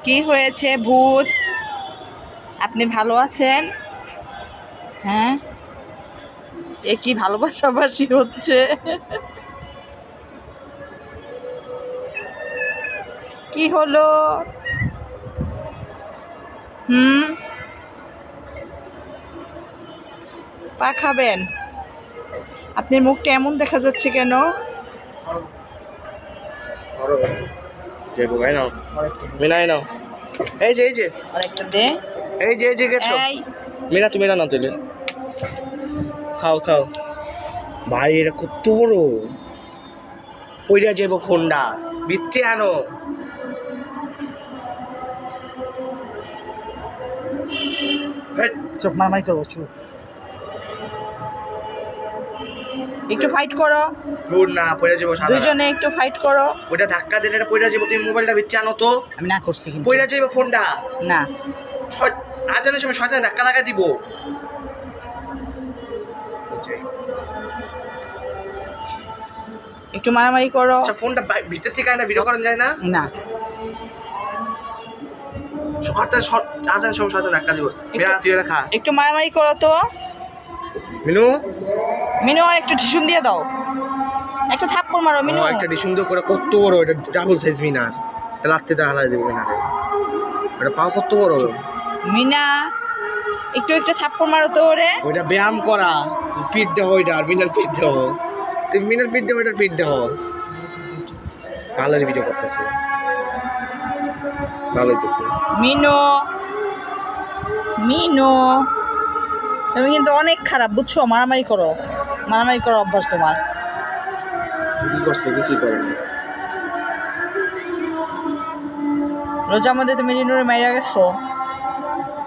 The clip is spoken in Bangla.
কি হয়েছে ভূত? আপনি ভালো আছেন? হ্যাঁ, এ কি ভালোবাসাবাসি হচ্ছে? কি হলো? পা খাবেন? আপনার মুখটা এমন দেখা যাচ্ছে কেন? আরেকটা দে। মিনা তুমি না তুলে খাও খাও ভাই, এটা কত বড় পইরা যাবো ফোনটা বিচ্ছে আনো। চুপ, মারামারি করবো, চুপ। একটু ফাইট করো, দূর না পইরা যাবো সাদা। দুইজনে একটু ফাইট করো। ওইটা ধাক্কা দিলে এটা পইরা যাবো। তুমি মোবাইলটা বিচ্ছে আনো তো। আমি না করছি কিন্তু। পইরা যাবো ফোনটা। না, আজানের সময় শয়তান ধাক্কা লাগা দিব। একটু মারামারি করো। আচ্ছা, ফোনটা ভিতর থেকে না ভিডিও করা যায় না? না, আজানের সময় শয়তান ধাক্কা দিব। মিনা তুই এটা খা। একটু মারামারি করো তো। মিনু মিনু, আর একটু ঢিসুম দিয়ে দাও। একটা থাপ্পড় মারো মিনু। একটা সুন্দর করে কত বড়, এটা ডাবল সাইজ মিনার। এটা লাগতে তা হালাই দেবো মিনারে। এটা পাও কত বড়। মিনা, একটু একটু থাপ্পড় মারো তো ওরে। ওইটা ব্যায়াম করা। তুই পিঠ দেবো ওইটা, আর মিনার পিঠ দেবো। তুই মিনার পিঠ দেবো, ওইটার পিঠ দেবো। ভালোই ভিডিও করতেছে, ভালো হইতেছে। মিনু, মিনু, তুমি কিন্তু অনেক খারাপ বুঝছো। মারামারি করো, মারামারি করো অভ্যাস তোমার। কি করছে? কিছুই করেনি। রোজার মধ্যে তুমি রিনুরে মাইরা গেছো।